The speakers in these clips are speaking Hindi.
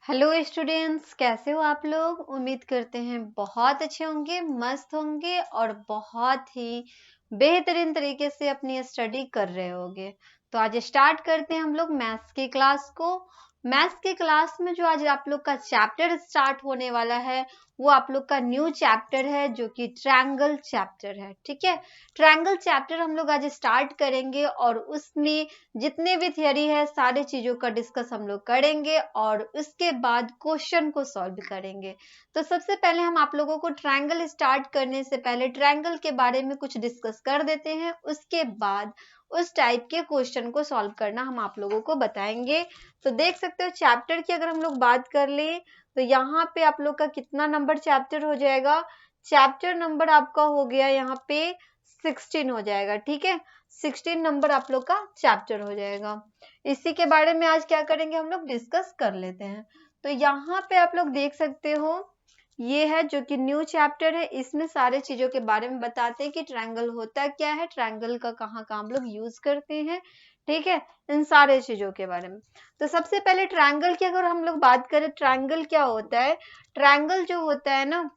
हेलो स्टूडेंट्स, कैसे हो आप लोग। उम्मीद करते हैं बहुत अच्छे होंगे, मस्त होंगे और बहुत ही बेहतरीन तरीके से अपनी स्टडी कर रहे होंगे। तो आज स्टार्ट करते हैं हम लोग मैथ्स की क्लास को। मैथ्स की क्लास में जो आज आप लोग का चैप्टर स्टार्ट होने वाला है वो आप लोग का न्यू चैप्टर है जो कि ट्रायंगल चैप्टर है। ठीक है, ट्रायंगल चैप्टर हम लोग आज स्टार्ट करेंगे और उसमें जितने भी थियरी है सारे चीजों का डिस्कस हम लोग करेंगे और उसके बाद क्वेश्चन को सॉल्व करेंगे। तो सबसे पहले हम आप लोगों को ट्रायंगल स्टार्ट करने से पहले ट्रायंगल के बारे में कुछ डिस्कस कर देते हैं, उसके बाद उस टाइप के क्वेश्चन को सॉल्व करना हम आप लोगों को बताएंगे। तो देख सकते हो चैप्टर की अगर हम लोग बात कर ले तो यहाँ पे आप लोग का कितना नंबर चैप्टर हो जाएगा। चैप्टर नंबर आपका हो गया यहाँ पे 16 हो जाएगा। ठीक है, 16 नंबर आप लोग का चैप्टर हो जाएगा। इसी के बारे में आज क्या करेंगे हम लोग डिस्कस कर लेते हैं। तो यहाँ पे आप लोग देख सकते हो ये है जो कि न्यू चैप्टर है, इसमें सारे चीजों के बारे में बताते हैं कि ट्रायंगल होता क्या है, ट्रायंगल का कहाँ कहाँ हम लोग यूज करते हैं। ठीक है, इन सारे चीजों के बारे में। तो सबसे पहले ट्रायंगल की अगर हम लोग बात करें, ट्रायंगल क्या होता है। ट्रायंगल जो होता है ना,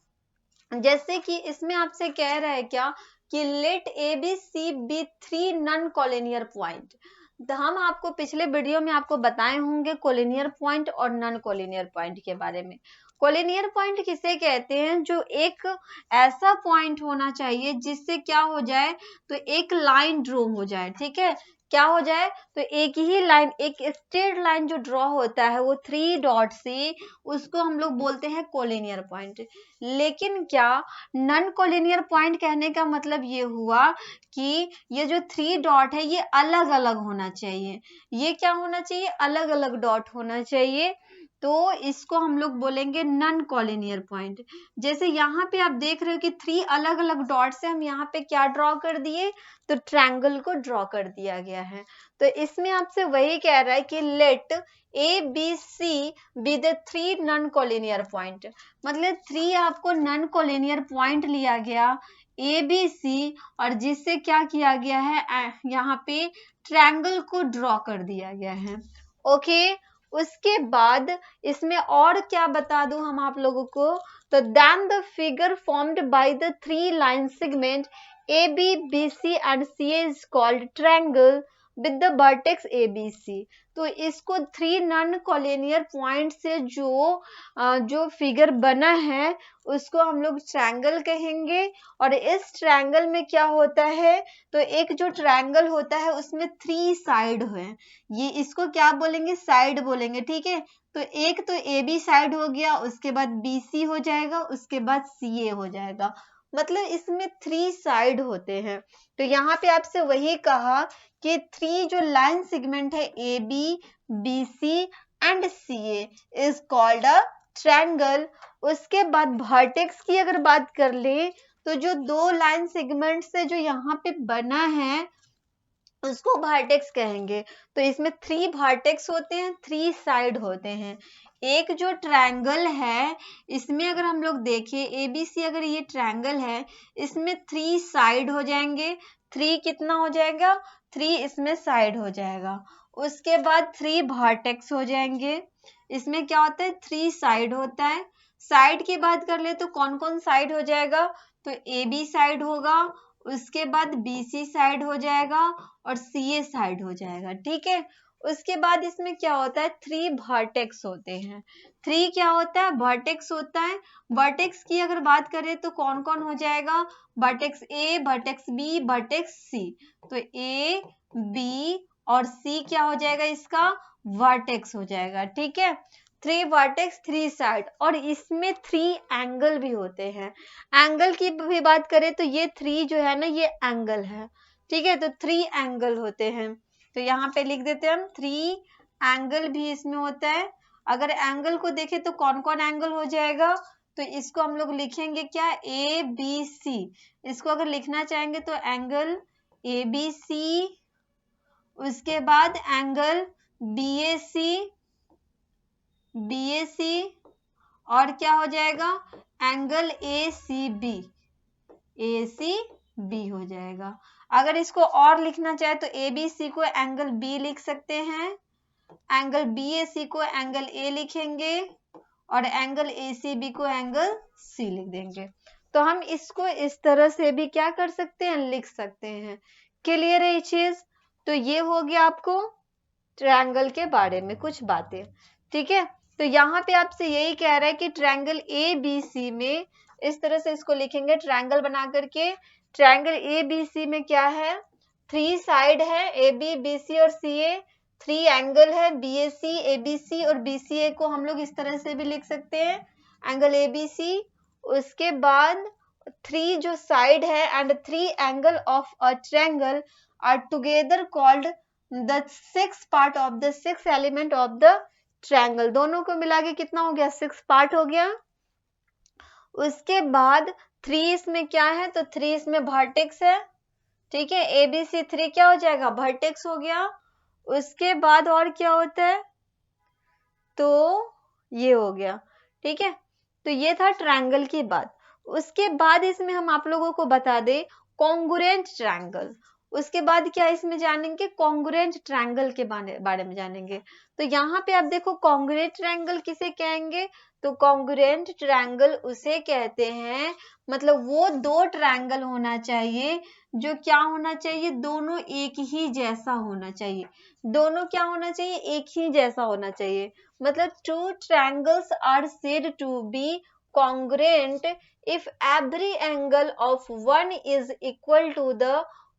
जैसे कि इसमें आपसे कह रहा है क्या कि let A B C B three non collinear point. तो हम आपको पिछले वीडियो में आपको बताए होंगे कोलिनियर पॉइंट और नॉन कोलिनियर पॉइंट के बारे में। कोलिनियर पॉइंट किसे कहते हैं, जो एक ऐसा पॉइंट होना चाहिए जिससे क्या हो जाए तो एक लाइन ड्रॉ हो जाए। ठीक है, क्या हो जाए तो एक ही लाइन, एक स्ट्रेट लाइन जो ड्रॉ होता है वो 3 डॉट से, उसको हम लोग बोलते हैं कोलिनियर पॉइंट। लेकिन क्या नॉन कोलिनियर पॉइंट कहने का मतलब ये हुआ कि ये जो 3 डॉट है ये अलग अलग होना चाहिए। ये क्या होना चाहिए, अलग अलग डॉट होना चाहिए। तो इसको हम लोग बोलेंगे नॉन कोलिनियर पॉइंट। जैसे यहाँ पे आप देख रहे हो कि 3 अलग अलग डॉट से हम यहाँ पे क्या ड्रॉ कर दिए, तो ट्रायंगल को ड्रॉ कर दिया गया है। तो इसमें आपसे वही कह रहा है कि let A B C B the 3 non collinear point. मतलब 3 आपको नॉन कोलिनियर पॉइंट लिया गया ए बी सी, और जिससे क्या किया गया है यहाँ पे ट्रायंगल को ड्रॉ कर दिया गया है। ओके, उसके बाद इसमें और क्या बता दूं हम आप लोगों को, तो then the figure formed by the 3 line segment A B B C and C is called triangle with the vertex A B C. तो इसको 3 नॉन कोलिनियर पॉइंट से जो फिगर बना है उसको हम लोग ट्रायंगल कहेंगे। और इस ट्रायंगल में क्या होता है, तो एक जो ट्रायंगल होता है उसमें 3 साइड है, ये इसको क्या बोलेंगे, साइड बोलेंगे। ठीक है, तो एक तो ए बी साइड हो गया, उसके बाद बी सी हो जाएगा, उसके बाद सी ए हो जाएगा। मतलब इसमें 3 साइड होते हैं। तो यहाँ पे आपसे वही कहा कि 3 जो लाइन सेगमेंट है A B B C and C A is called a triangle. उसके बाद वर्टेक्स की अगर बात कर ले तो जो 2 लाइन सेगमेंट से जो यहाँ पे बना है उसको वर्टेक्स कहेंगे। तो इसमें 3 वर्टेक्स होते हैं, 3 साइड होते हैं। एक जो ट्रायंगल है इसमें अगर हम लोग देखें एबीसी, अगर ये ट्रायंगल है इसमें 3 साइड हो जाएंगे। 3 कितना हो जाएगा, 3 इसमें साइड हो जाएगा। उसके बाद 3 वर्टेक्स हो जाएंगे। इसमें क्या होता है, 3 साइड होता है। साइड की बात कर ले तो कौन कौन साइड हो जाएगा, तो ए बी साइड होगा, उसके बाद बी सी साइड हो जाएगा और सी ए साइड हो जाएगा। ठीक है, उसके बाद इसमें क्या होता है, 3 वर्टेक्स होते हैं। 3 क्या होता है, वर्टेक्स होता है। वर्टेक्स की अगर बात करें तो कौन कौन हो जाएगा, vertex A, vertex B, vertex C. तो ए बी और सी क्या हो जाएगा, इसका वर्टेक्स हो जाएगा। ठीक है, 3 वर्टेक्स 3 साइड, और इसमें 3 एंगल भी होते हैं। एंगल की भी बात करें तो ये 3 जो है ना ये एंगल है। ठीक है, तो 3 एंगल होते हैं। तो यहाँ पे लिख देते हैं हम 3 एंगल भी इसमें होता है। अगर एंगल को देखें तो कौन कौन एंगल हो जाएगा, तो इसको हम लोग लिखेंगे क्या, ए बी सी। इसको अगर लिखना चाहेंगे तो एंगल ए बी सी, उसके बाद angle B A C, B A C, और क्या हो जाएगा, angle A C B, A C B हो जाएगा। अगर इसको और लिखना चाहे तो ए बी सी को एंगल बी लिख सकते हैं, एंगल BAC को एंगल A लिखेंगे और एंगल ACB को एंगल C लिख देंगे। तो हम इसको इस तरह से भी क्या कर सकते हैं, लिख सकते हैं। क्लियर है ये चीज? तो ये हो गया आपको ट्रायंगल के बारे में कुछ बातें, ठीक है। तो यहाँ पे आपसे यही कह रहा है कि ट्रायंगल ABC में इस तरह से इसको लिखेंगे ट्रायंगल बना करके। ट्रायंगल ABC में क्या है, 3 साइड है AB, BC और CA, 3 एंगल है BAC, ABC और BCA को हम लोग इस तरह से भी लिख सकते हैं, एंगल ABC। उसके बाद 3 जो साइड है and 3 angle of a triangle are together called the 6 part of the 6 element of the triangle. दोनों को मिला के कितना हो गया, 6 पार्ट हो गया। उसके बाद 3 इसमें क्या है, तो 3 इसमें वर्टेक्स है, ठीक है। ABC 3 क्या हो जाएगा, वर्टेक्स हो गया। उसके बाद और क्या होता है, तो ये हो गया, ठीक है। तो ये था ट्रायंगल की बात। उसके बाद इसमें हम आप लोगों को बता दें कॉन्ग्रुएंट ट्रायंगल। उसके बाद क्या इसमें जानेंगे, कॉन्ग्रुएंट ट्रायंगल के बारे में जानेंगे। तो यहाँ पे आप देखो कॉन्ग्रुएंट ट्रायंगल किसे कहेंगे, तो कॉन्ग्रुएंट ट्रायंगल उसे कहते हैं, मतलब वो दो ट्रायंगल होना चाहिए जो क्या होना चाहिए, दोनों एक ही जैसा होना चाहिए। दोनों क्या होना चाहिए, एक ही जैसा होना चाहिए। मतलब two triangles are said to be congruent if every angle of one is equal to the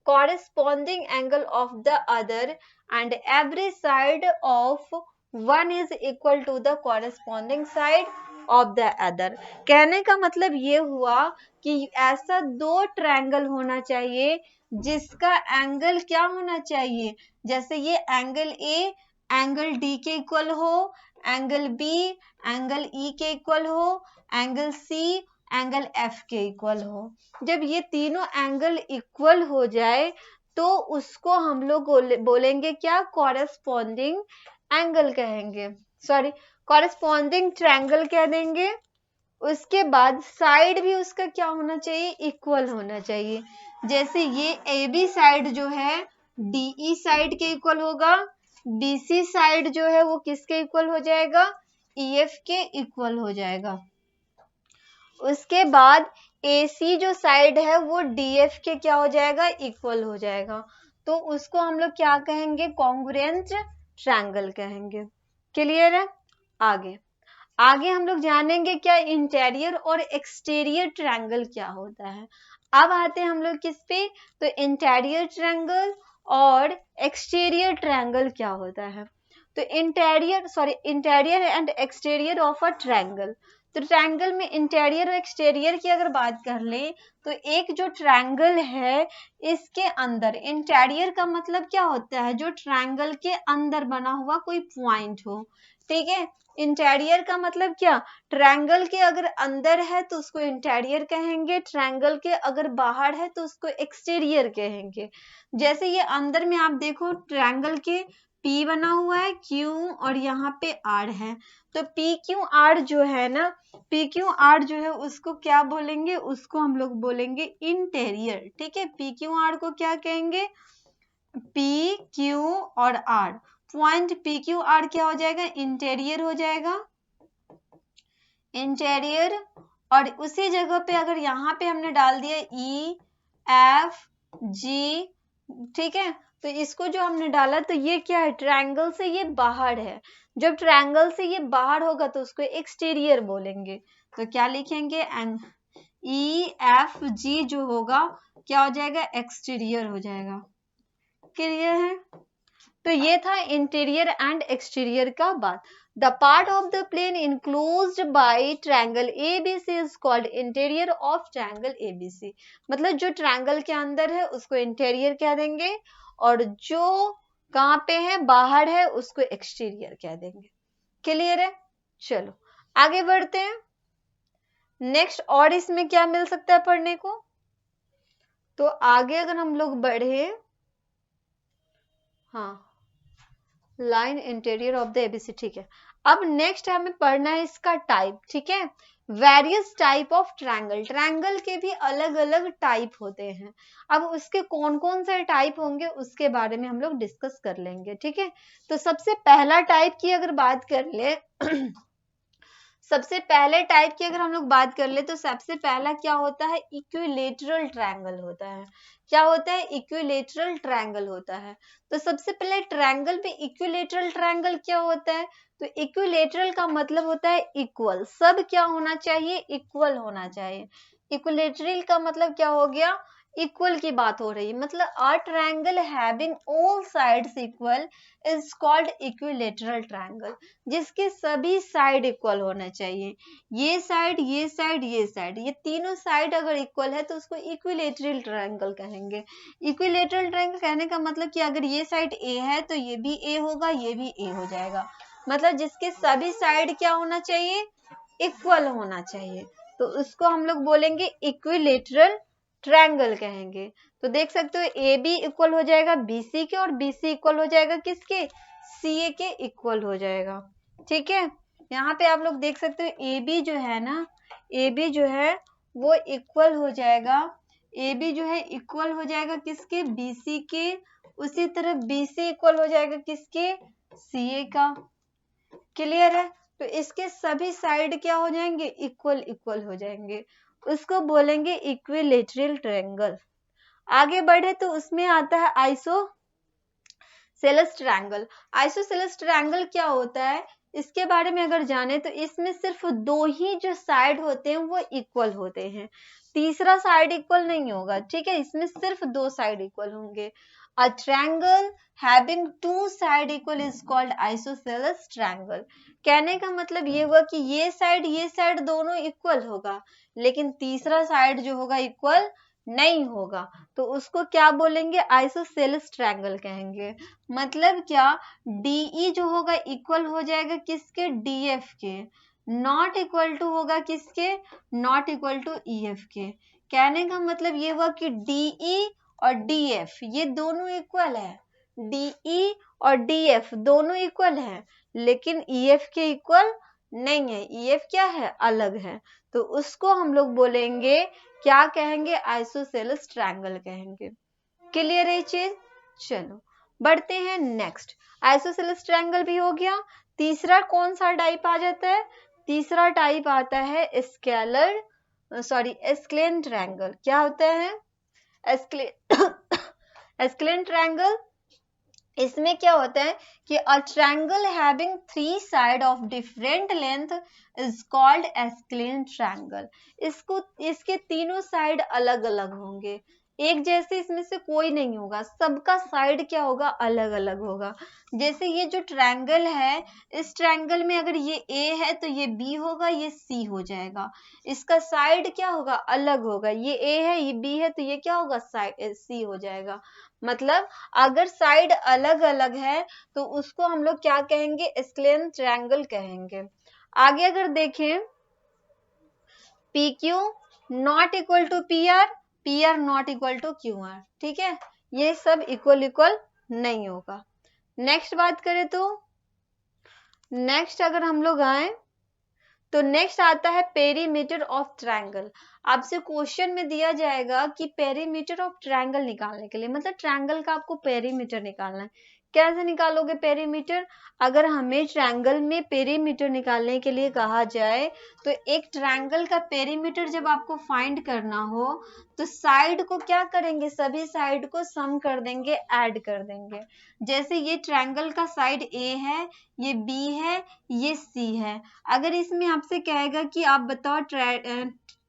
corresponding angle of the other and every side of one is equal to the corresponding side of the other। कहने का मतलब ये हुआ कि ऐसा दो ट्रायंगल होना चाहिए जिसका एंगल क्या होना चाहिए, जैसे ये एंगल A एंगल D के इक्वल हो, एंगल B एंगल E के इक्वल हो, एंगल C एंगल F के इक्वल हो। जब ये तीनों एंगल इक्वल हो जाए तो उसको हम लोग बोलेंगे क्या, कॉरेस्पॉन्डिंग एंगल कहेंगे, सॉरी कॉरेस्पॉन्डिंग ट्रायंगल कह देंगे। उसके बाद साइड भी उसका क्या होना चाहिए, इक्वल होना चाहिए। जैसे ये AB साइड जो है DE साइड के इक्वल होगा, BC साइड जो है वो किसके इक्वल हो जाएगा, EF के इक्वल हो जाएगा। उसके बाद AC जो साइड है वो DF के क्या हो जाएगा, इक्वल हो जाएगा। तो उसको हम लोग क्या कहेंगे, कॉन्ग्रुएंट ट्रायंगल कहेंगे। क्लियर है? आगे हम लोग जानेंगे क्या इंटीरियर और एक्सटीरियर ट्रायंगल क्या होता है। अब आते हैं हम लोग किस पे, तो इंटीरियर ट्रायंगल और एक्सटीरियर ट्रायंगल क्या होता है। तो interior and exterior of a triangle. तो ट्रायंगल में इंटीरियर और एक्सटीरियर की अगर बात कर ले तो एक जो ट्रायंगल है इसके अंदर, इंटीरियर का मतलब क्या होता है, जो ट्रायंगल के अंदर बना हुआ कोई पॉइंट हो, ठीक है। इंटीरियर का मतलब क्या, ट्रायंगल के अगर अंदर है तो उसको इंटीरियर कहेंगे, ट्रायंगल के अगर बाहर है तो उसको एक्सटीरियर कहेंगे। जैसे ये अंदर में आप देखो ट्रायंगल के P बना हुआ है, Q और यहाँ पे R है। तो PQR जो है ना, PQR जो है उसको क्या बोलेंगे, उसको हम लोग बोलेंगे इंटीरियर, ठीक है। PQR को क्या कहेंगे, PQ और R, पॉइंट PQR क्या हो जाएगा, इंटीरियर हो जाएगा, इंटीरियर। और उसी जगह पे अगर यहाँ पे हमने डाल दिया EFG, ठीक है, तो इसको जो हमने डाला तो ये क्या है, ट्रायंगल से ये बाहर है। जब ट्रायंगल से ये बाहर होगा तो उसको एक्सटीरियर बोलेंगे। तो क्या लिखेंगे, EFG जो होगा क्या हो जाएगा, एक्सटीरियर हो जाएगा। क्लियर है? तो ये था इंटीरियर एंड एक्सटीरियर का बात। The part of the plane enclosed by triangle ABC is called interior of triangle ABC। मतलब जो ट्रायंगल के अंदर है उसको इंटीरियर कह देंगे और जो कहाँ पे है, बाहर है, उसको एक्सटीरियर कह देंगे। क्लियर है? चलो आगे बढ़ते हैं नेक्स्ट। और इसमें क्या मिल सकता है पढ़ने को, तो आगे अगर हम लोग बढ़े, हाँ line interior of the ABC, ठीक है। अब नेक्स्ट हमें पढ़ना है इसका टाइप, ठीक है। Various type of triangle, triangle के भी अलग अलग टाइप होते हैं। अब उसके कौन कौन से टाइप होंगे उसके बारे में हम लोग डिस्कस कर लेंगे, ठीक है। तो सबसे पहला टाइप की अगर बात कर ले सबसे पहले टाइप की अगर हम लोग बात कर ले तो सबसे पहला क्या होता है, इक्विलेटरल ट्रायंगल होता है। क्या होता है, इक्विलेटरल ट्रायंगल होता है। तो सबसे पहले ट्रायंगल पे इक्विलेटरल ट्रायंगल क्या होता है, तो इक्विलेटरल का मतलब होता है इक्वल, सब क्या होना चाहिए, इक्वल होना चाहिए। इक्विलेटरल का मतलब क्या हो गया, इक्वल की बात हो रही है, मतलब अ triangle having all sides equal is called equilateral triangle, जिसके सभी साइड इक्वल होना चाहिए। ये साइड, ये साइड, ये साइड, ये तीनों साइड अगर इक्वल है तो उसको इक्विलेटरल ट्रायंगल कहेंगे। इक्विलेटरल ट्रायंगल कहने का मतलब कि अगर ये साइड ए है तो ये भी ए होगा, ये भी ए हो जाएगा, मतलब जिसके सभी साइड क्या होना चाहिए, इक्वल होना चाहिए। तो उसको हम लोग बोलेंगे इक्विलेटरल ट्रायंगल कहेंगे। तो देख सकते हो ए बी इक्वल हो जाएगा बी सी के, और बी सी इक्वल हो जाएगा किसके, सी ए के इक्वल हो जाएगा, ठीक है। यहाँ पे आप लोग देख सकते हो ए बी जो है ना, ए बी जो है वो इक्वल हो जाएगा, ए बी जो है इक्वल हो जाएगा किसके, बी सी के। उसी तरह बी सी इक्वल हो जाएगा किसके, सी ए का। क्लियर है। तो इसके सभी साइड क्या हो जाएंगे, इक्वल इक्वल हो जाएंगे, उसको बोलेंगे इक्विलेटरल ट्रायंगल। आगे बढ़े तो उसमें आता है आइसोसेलेस ट्रायंगल। आइसोसेलेस ट्रायंगल क्या होता है, इसके बारे में अगर जाने तो इसमें सिर्फ दो ही जो साइड होते हैं वो इक्वल होते हैं, तीसरा साइड इक्वल नहीं होगा, ठीक है। इसमें सिर्फ दो साइड इक्वल होंगे। A triangle having two side equal is called isosceles triangle. कहने का मतलब ये हुआ कि ये साइड दोनों इक्वल होगा, लेकिन तीसरा साइड जो होगा इक्वल नहीं होगा, तो उसको क्या बोलेंगे, आइसोसेलेस ट्रायंगल कहेंगे। मतलब क्या, DE जो होगा इक्वल हो जाएगा किसके, DF के, नॉट इक्वल टू होगा किसके, नॉट इक्वल टू EF के। कहने का मतलब ये हुआ कि DE और DF ये दोनों इक्वल है, DE और DF दोनों इक्वल है, लेकिन EF के इक्वल नहीं है, EF क्या है, अलग है। तो उसको हम लोग बोलेंगे, क्या कहेंगे, आइसोसेलेस ट्रायंगल कहेंगे। क्लियर है ये चीज। चलो बढ़ते हैं नेक्स्ट। आइसोसेलेस ट्रायंगल भी हो गया। तीसरा कौन सा टाइप आ जाता है, तीसरा टाइप आता है एस्क्लेन ट्रायंगल। क्या होता है, एस्क्लेन ट्रायंगल। इसमें क्या होता है कि a triangle having three side of different length is called scalene triangle. इसको, इसके तीनों साइड अलग अलग होंगे, एक जैसे इसमें से कोई नहीं होगा, सबका साइड क्या होगा, अलग अलग होगा। जैसे ये जो ट्रायंगल है, इस ट्रायंगल में अगर ये ए है तो ये बी होगा, ये सी हो जाएगा, इसका साइड क्या होगा, अलग होगा। ये ए है, ये बी है, तो ये क्या होगा, साइड सी हो जाएगा। मतलब अगर साइड अलग अलग है तो उसको हम लोग क्या कहेंगे, एस्क्लेन ट्रायंगल कहेंगे। आगे अगर देखें, PQ not equal to PR, PR not equal to QR, ठीक है, ये सब इक्वल इक्वल नहीं होगा। नेक्स्ट बात करें तो नेक्स्ट अगर हम लोग आए तो नेक्स्ट आता है पेरीमीटर ऑफ ट्रायंगल। आपसे क्वेश्चन में दिया जाएगा कि पेरीमीटर ऑफ ट्रायंगल निकालने के लिए, मतलब ट्रायंगल का आपको पेरीमीटर निकालना है। कैसे निकालोगे पेरीमीटर, अगर हमें ट्रायंगल में पेरीमीटर निकालने के लिए कहा जाए तो एक ट्रायंगल का पेरीमीटर जब आपको फाइंड करना हो तो साइड को क्या करेंगे, सभी साइड को सम कर देंगे, ऐड कर देंगे। जैसे ये ट्रायंगल का साइड A है, ये B है, ये C है। अगर इसमें आपसे कहेगा कि आप बताओ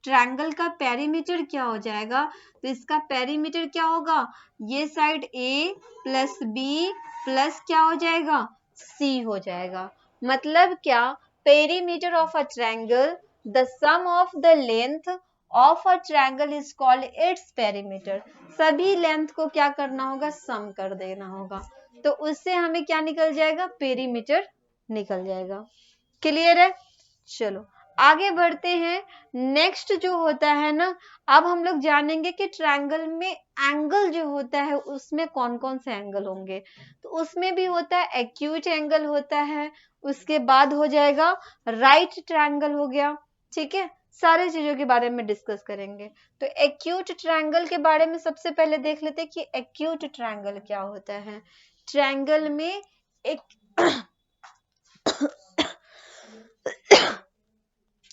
ट्रायंगल का पेरीमीटर क्या हो जाएगा, तो इसका पेरीमीटर क्या होगा, ये side A plus B plus क्या हो जाएगा, C हो जाएगा। मतलब क्या, perimeter of a triangle, the sum of the length of a triangle is called its perimeter. सभी लेंथ को क्या करना होगा, सम कर देना होगा, तो उससे हमें क्या निकल जाएगा, पेरीमीटर निकल जाएगा। क्लियर है। चलो आगे बढ़ते हैं। नेक्स्ट जो होता है ना, अब हम लोग जानेंगे कि ट्रायंगल में एंगल जो होता है उसमें कौन कौन से एंगल होंगे। तो उसमें भी होता है एक्यूट एंगल होता है, उसके बाद हो जाएगा राइट ट्रायंगल हो गया, ठीक है, सारे चीजों के बारे में डिस्कस करेंगे। तो एक्यूट ट्रायंगल के बारे में सबसे पहले देख लेते हैं कि एक्यूट ट्रायंगल क्या होता है। ट्रायंगल में एक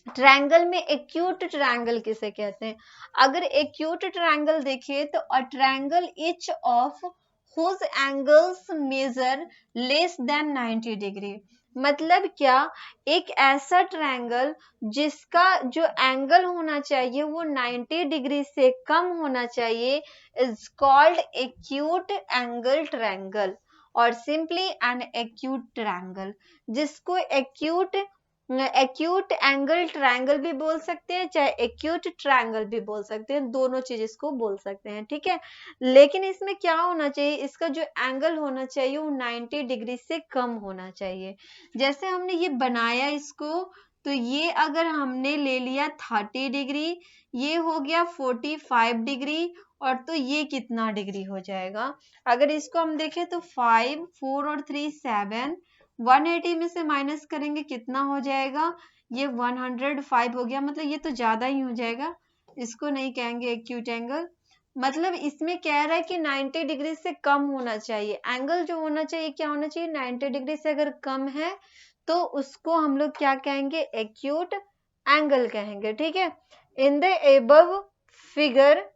ट्रायंगल में एक्यूट ट्रायंगल किसे कहते हैं? अगर एक्यूट ट्रायंगल देखिए तो a triangle each of whose angles measure less than 90 degree. मतलब क्या, एक ऐसा ट्रायंगल जिसका जो एंगल होना चाहिए वो 90 डिग्री से कम होना चाहिए is called acute angle triangle और सिंपली एन एक्यूट ट्रायंगल, जिसको एक्यूट एंगल ट्रायंगल भी बोल सकते हैं, चाहे एक्यूट ट्रायंगल भी बोल सकते हैं, दोनों चीज इसको बोल सकते हैं। ठीक है, लेकिन इसमें क्या होना चाहिए, इसका जो एंगल होना चाहिए वो 90 डिग्री से कम होना चाहिए। जैसे हमने ये बनाया इसको, तो ये अगर हमने ले लिया 30 डिग्री, ये हो गया 45 डिग्री, और तो ये कितना डिग्री हो जाएगा? अगर इसको हम देखें तो 5, 4 और 3 7, 180 में से माइनस करेंगे कितना हो जाएगा? ये 105 हो गया, मतलब ये तो ज्यादा ही हो जाएगा, इसको नहीं कहेंगे एक्यूट एंगल। मतलब इसमें कह रहा है कि 90 डिग्री से कम होना चाहिए एंगल, जो होना चाहिए क्या होना चाहिए? 90 डिग्री से अगर कम है तो उसको हम लोग क्या कहेंगे? एक्यूट एंगल कहेंगे। ठीक है, in the above figure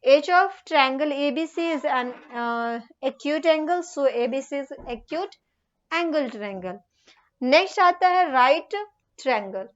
as of triangle ABC is an acute angle, so ABC is acute angle triangle. Next आता है राइट ट्रायंगल।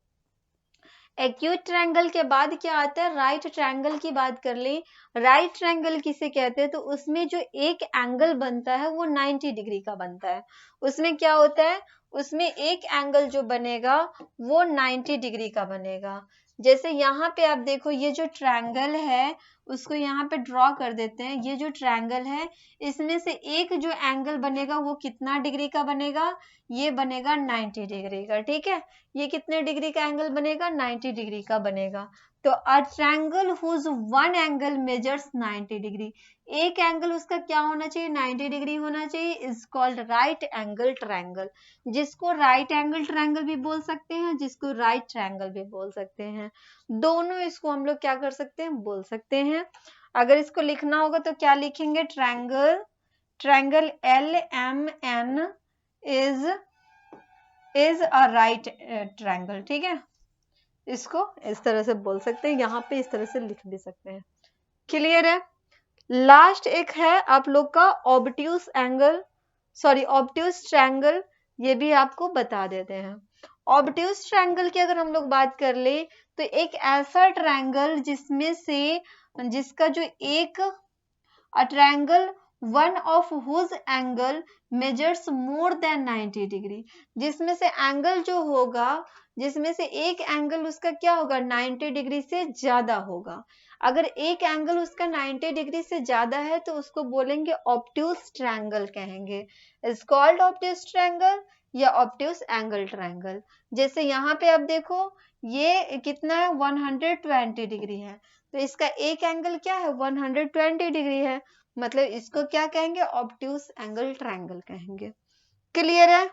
एक्यूट ट्रायंगल के बाद क्या आता है? राइट ट्रायंगल की बात कर ली। राइट ट्रायंगल किसे कहते हैं? तो उसमें जो एक एंगल बनता है वो 90 डिग्री का बनता है। उसमें क्या होता है? उसमें एक एंगल जो बनेगा वो 90 डिग्री का बनेगा। जैसे यहाँ पे आप देखो, ये जो ट्रायंगल है उसको यहाँ पे ड्रॉ कर देते हैं। ये जो ट्रायंगल है इसमें से एक जो एंगल बनेगा वो कितना डिग्री का बनेगा? ये बनेगा 90 डिग्री का। ठीक है, ये कितने डिग्री का एंगल बनेगा? 90 डिग्री का बनेगा। तो a triangle whose one angle measures 90 degree, एक एंगल उसका क्या होना चाहिए? 90 डिग्री होना चाहिए, is called right angle triangle, जिसको राइट एंगल ट्रायंगल भी बोल सकते हैं, जिसको राइट ट्रायंगल भी बोल सकते हैं। दोनों इसको हम लोग क्या कर सकते हैं? बोल सकते हैं। अगर इसको लिखना होगा तो क्या लिखेंगे? Triangle LMN is a right triangle. ठीक है, इसको इस तरह से बोल सकते हैं, यहाँ पे इस तरह से लिख भी सकते हैं। क्लियर है? लास्ट एक है आप लोग का obtuse angle, sorry obtuse triangle, ये भी आपको बता देते हैं। ऑब्ट्यूस ट्रायंगल की अगर हम लोग बात कर ले तो एक ऐसा ट्रायंगल जिसका जो एक triangle one of whose angle measures more than 90 degree, जिसमें से एंगल जो होगा, जिसमें से एक एंगल उसका क्या होगा? 90 डिग्री से ज्यादा होगा। अगर एक एंगल उसका 90 डिग्री से ज्यादा है तो उसको बोलेंगे ऑब्ट्यूस ट्रायंगल कहेंगे, इज कॉल्ड ऑब्ट्यूस ट्रायंगल या ऑब्ट्यूस एंगल ट्रायंगल। जैसे यहाँ पे आप देखो, ये कितना है? 120 डिग्री है, तो इसका एक एंगल क्या है? 120 डिग्री है, मतलब इसको क्या कहेंगे? ऑब्ट्यूस एंगल ट्रायंगल कहेंगे। क्लियर है?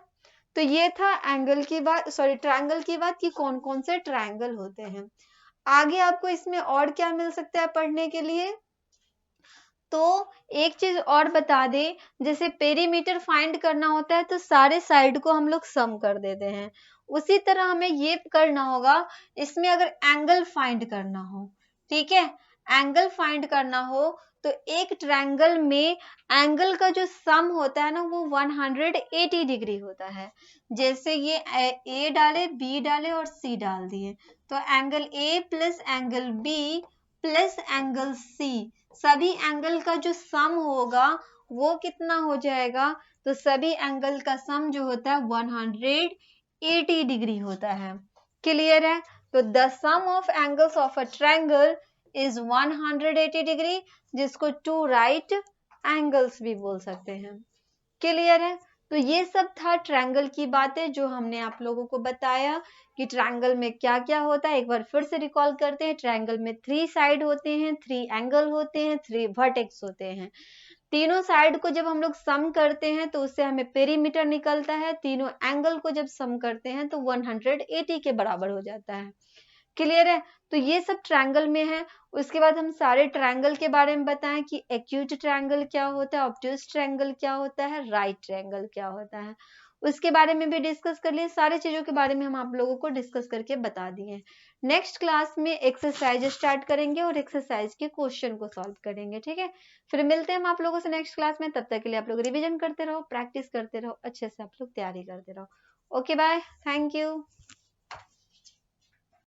तो ये था एंगल की बात, सॉरी ट्रायंगल की बात कि कौन कौन से ट्रायंगल होते हैं। आगे आपको इसमें और क्या मिल सकता है पढ़ने के लिए? तो एक चीज और बता दे, जैसे पेरीमीटर फाइंड करना होता है तो सारे साइड को हम लोग सम कर देते हैं, उसी तरह हमें ये करना होगा इसमें अगर एंगल फाइंड करना हो। ठीक है, एंगल फाइंड करना हो तो एक ट्रायंगल में एंगल का जो सम होता है ना वो 180 डिग्री होता है। जैसे ये ए डाले, बी डाले और सी डाल दिए, तो angle A plus angle B plus angle C, सभी एंगल का जो सम होगा वो कितना हो जाएगा? तो सभी एंगल का सम जो होता है 180 डिग्री होता है। क्लियर है? तो the sum of angles of a triangle is 180 degree, जिसको टू राइट एंगल्स भी बोल सकते हैं। क्लियर है? तो ये सब था ट्रायंगल की बातें जो हमने आप लोगों को बताया कि ट्रायंगल में क्या क्या होता है। एक बार फिर से रिकॉल करते हैं, ट्रायंगल में 3 साइड होते हैं, 3 एंगल होते हैं, 3 वर्टेक्स होते हैं। तीनों साइड को जब हम लोग सम करते हैं तो उससे हमें पेरीमीटर निकलता है, तीनों एंगल को जब सम करते हैं तो 180 के बराबर हो जाता है। क्लियर है? तो ये सब ट्रायंगल में है। उसके बाद हम सारे ट्रायंगल के बारे में बताएं कि एक्यूट ट्रायंगल क्या होता है, ऑब्ट्यूज ट्रायंगल क्या होता है, राइट ट्रायंगल क्या होता है, उसके बारे में भी डिस्कस कर लिए। सारी चीजों के बारे में हम आप लोगों को डिस्कस करके बता दिए। नेक्स्ट क्लास में एक्सरसाइज स्टार्ट करेंगे और एक्सरसाइज के क्वेश्चन को सॉल्व करेंगे। ठीक है, फिर मिलते हैं हम आप लोगों से नेक्स्ट क्लास में। तब तक के लिए आप लोग रिविजन करते रहो, प्रैक्टिस करते रहो, अच्छे से आप लोग तैयारी करते रहो। Okay bye, thank you.